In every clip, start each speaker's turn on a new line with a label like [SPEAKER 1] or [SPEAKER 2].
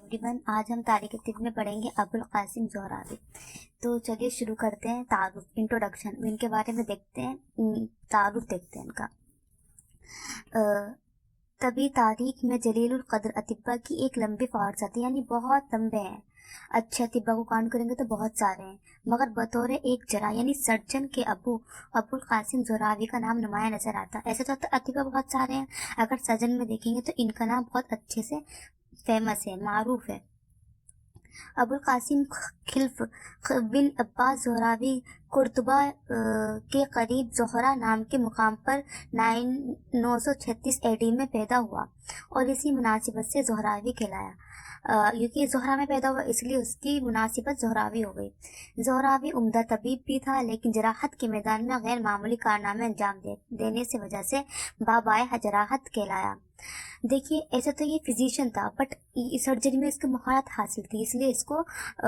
[SPEAKER 1] Everyone, आज हम तारीख तिब में पढ़ेंगे अबुल कासिम ज़ोहरावी। तो चलिए शुरू करते हैं। तारुफ, इंट्रोडक्शन, इनके बारे में देखते हैं। तारुफ देखते हैं इनका। तभी तारीख में जलीलुल कद्र अतिब्बा की एक लंबी फहरिस्त है, यानी बहुत लंबे हैं। अच्छे अतिब्बा को काउंट करेंगे तो बहुत सारे हैं, मगर बतौर एक जरा यानी सर्जन के अबुल कासिम ज़ोहरावी का नाम नुमाया नजर आता। ऐसे तो अतिब्बा बहुत सारे हैं, अगर सर्जन में देखेंगे तो इनका नाम बहुत अच्छे से फेमस है, मारूफ है। अबुल कासिम खिल्फ बिन अब्बास ज़ोहरावी कुर्तुबा के करीब ज़ोहरा नाम के मुकाम पर 936 एडी में पैदा हुआ और इसी मुनासिबत से ज़ोहरावी कहलाया। क्योंकि ज़ोहरा में पैदा हुआ इसलिए उसकी मुनासिबत ज़ोहरावी हो गई। ज़ोहरावी उम्दा तबीब भी था, लेकिन जराहत के मैदान में गैर मामूली कारनामे अंजाम देने से वजह से बाबाए जराहत कहलाया। देखिए, ऐसा तो ये फिजिशियन था, बट सर्जरी में इसको महारत हासिल थी, इसलिए इसको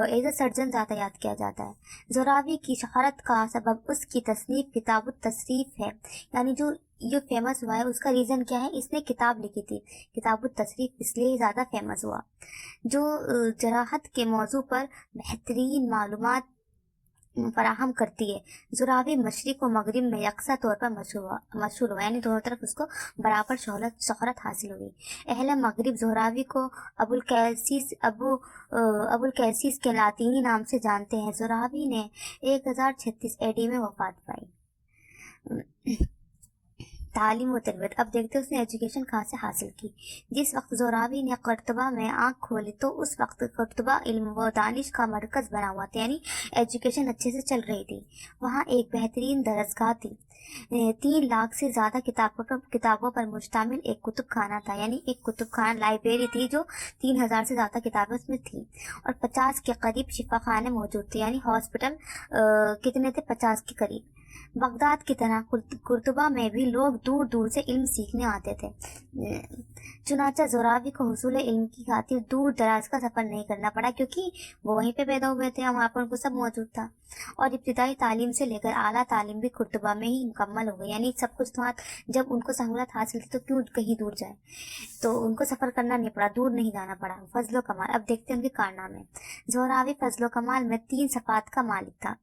[SPEAKER 1] एज ए सर्जन ज़्यादा याद किया जाता है। ज़ोहरावी की शहरत का सबब उसकी तसनीफ किताबुत तसरीफ है, यानी जो फेमस हुआ है उसका रीज़न क्या है, इसने किताब लिखी थी किताबुत तसरीफ, इसलिए ज़्यादा फेमस हुआ, जो जराहत के मौजू पर बेहतरीन मालूमात फराहम करती है। ज़ोहरावी मशरिक व मगरिब में यकसा तौर पर मशहूर हुआ, यानी दोनों तरफ उसको बराबर शोहरत हासिल हुई। अहले मगरिब ज़ोहरावी को अबुल कैसीस के लातीनी नाम से जानते हैं। ज़ोहरावी ने 1036 एडी में वफात पाई। तालीम व तरबियत। अब देखते हैं उसने एजुकेशन कहाँ से हासिल की। जिस वक्त ज़ोहरावी ने कुर्तुबा में आँख खोली तो उस वक्त कुर्तुबा इल्म व दानिश का मरकज़ बना हुआ था, यानी एजुकेशन अच्छे से चल रही थी। वहाँ एक बेहतरीन दरसगाह थी। 3 लाख से ज़्यादा किताबों पर मुश्तमिल एक कुतुब खाना था, यानी एक कुतुब खाना लाइब्रेरी थी जो 3000 से ज़्यादा किताबें उसमें थी, और 50 के करीब शिफा खाने मौजूद थे, यानी हॉस्पिटल कितने थे, 50 के करीब। बगदाद की तरह कुर्तुबा में भी लोग दूर दूर से इल्म सीखने आते थे। चुनाचा ज़ोहरावी को हुसूल इल्म की खातिर दूर दराज का सफ़र नहीं करना पड़ा, क्योंकि वो वहीं पे पैदा हुए थे, वहाँ पर उनको सब मौजूद था। और इब्तिदाई तालीम से लेकर आला तालीम भी कुर्तुबा में ही मुकम्मल हो गई, यानी सब कुछ तो जब उनको सहूलत हासिल थी तो क्यों कहीं दूर जाए, तो उनको सफ़र करना नहीं पड़ा, दूर नहीं जाना पड़ा। फजलो कमाल। अब देखते हैं उनके कारनामे। ज़ोहरावी फजलो कमाल में 3 सफ़ात का मालिक था।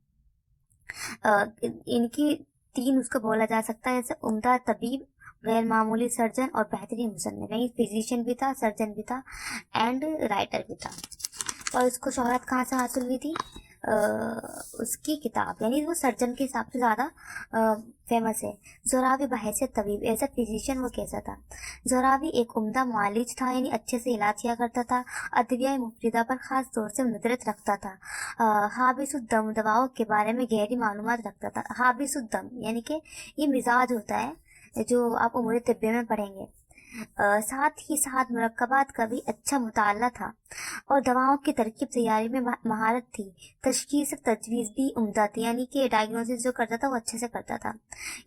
[SPEAKER 1] इनकी 3 उसको बोला जा सकता है, जैसे उम्दा तबीब, गैर मामूली सर्जन और बेहतरीन मुसन्निफ, यानी फिजिशियन भी था, सर्जन भी था एंड राइटर भी था। और इसको शोहरत कहाँ से हासिल हुई थी? उसकी किताब, यानी वो सर्जन के हिसाब से ज़्यादा फेमस है। ज़ोहरावी बहैसियत तबीब, एज ए फिजिशियन वो कैसा था? ज़ोहरावी एक उम्दा मुआलिज था, यानी अच्छे से इलाज किया करता था। अदविया मुफरिदा पर ख़ास तौर से नज़रत रखता था। हाबिसुद्दम, दवाओं के बारे में गहरी मालूमात रखता था। हाबिसुद्दम यानी कि ये मिजाज होता है जो आप उमूर तिब्बे में पढ़ेंगे। साथ ही साथ मुरक्कबात का भी अच्छा मुताला था और दवाओं की तरकीब तैयारी में महारत थी। तशखीस तजवीज़ भी उम्दा थी, यानी कि डायग्नोसिस जो करता था वो अच्छे से करता था।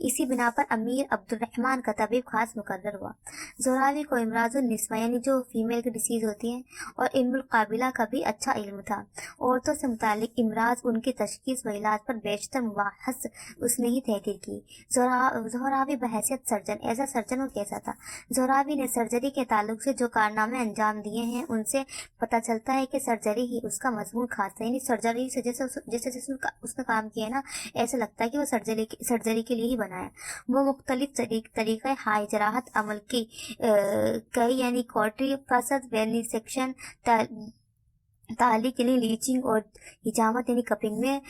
[SPEAKER 1] इसी बिना पर अमीर अब्दुर्रहमान का तबीब खास मुकर्रर हुआ। ज़ोहरावी को इमराजुन निस्वा, यानी जो फीमेल की डिसीज़ होती है, और इल्मुल काबिला का भी अच्छा इल्म था। औरतों से मुतालिक इमराज, उनकी तशखीस व इलाज पर बेशतर मुबाहस उसने ही तहकीर की। ज़ोहरावी बहैसियत सर्जन, ऐसा सर्जन वो कैसा था? ज़ोहरावी ने सर्जरी के ताल्लुक से जो कारनामे अंजाम दिए हैं उनसे पता चलता है कि सर्जरी ही उसका मजमून खास था, यानी सर्जरी से जैसे उसने काम किया ना, ऐसा लगता है कि वो सर्जरी के लिए ही बनाया। वो मुख्तलिफ तरीक़े हाई जराहत अमल की कई, यानी कॉटरी फसद, वेनिसेक्शन, ताली के लिए लीचिंग और हिजामत यानी कपिंग में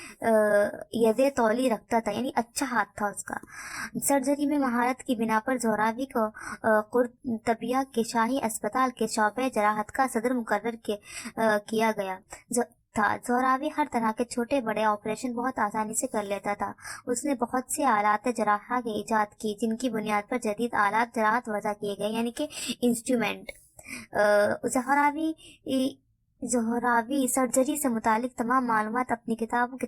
[SPEAKER 1] यदे तौली रखता था, यानी अच्छा हाथ था उसका। सर्जरी में महारत की बिना पर ज़ोहरावी को कुर्तबिया के शाही अस्पताल के शोबे जराहत का सदर मुकर्रर किया गया था। ज़ोहरावी हर तरह के छोटे बड़े ऑपरेशन बहुत आसानी से कर लेता था। उसने बहुत से आलात जराहा की ईजाद की, जिनकी बुनियाद पर जदीद आलात जराहत वज़ा किए गए, यानी कि इंस्ट्रूमेंट। ज़ोहरावी सर्जरी से मुतालिक तमाम मालूमात अपनी किताबों के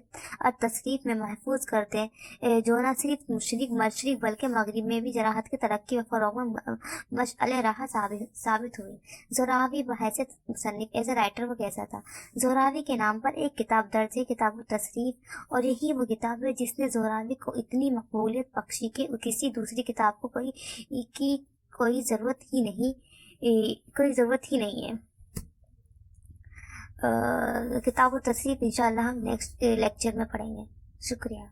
[SPEAKER 1] तसरीफ में महफूज करते, जो न सिर्फ मशरिक बल्कि मगरिब में भी जराहत की तरक्की व फ़रोग़ में मशअल राह साबित हुई। ज़ोहरावी बहैसियत मुसन्निफ, एज ए राइटर वो कैसा था? ज़ोहरावी के नाम पर एक किताब दर्ज है, किताब तसरीफ, और यही वो किताब है जिसने ज़ोहरावी को इतनी मकबूलियत बख्शी कि किसी दूसरी किताब को कोई ज़रूरत ही नहीं है। کتاب و تصریف انشاءاللہ ہم نیکسٹ لیکچر میں پڑھیں گے. شکریہ.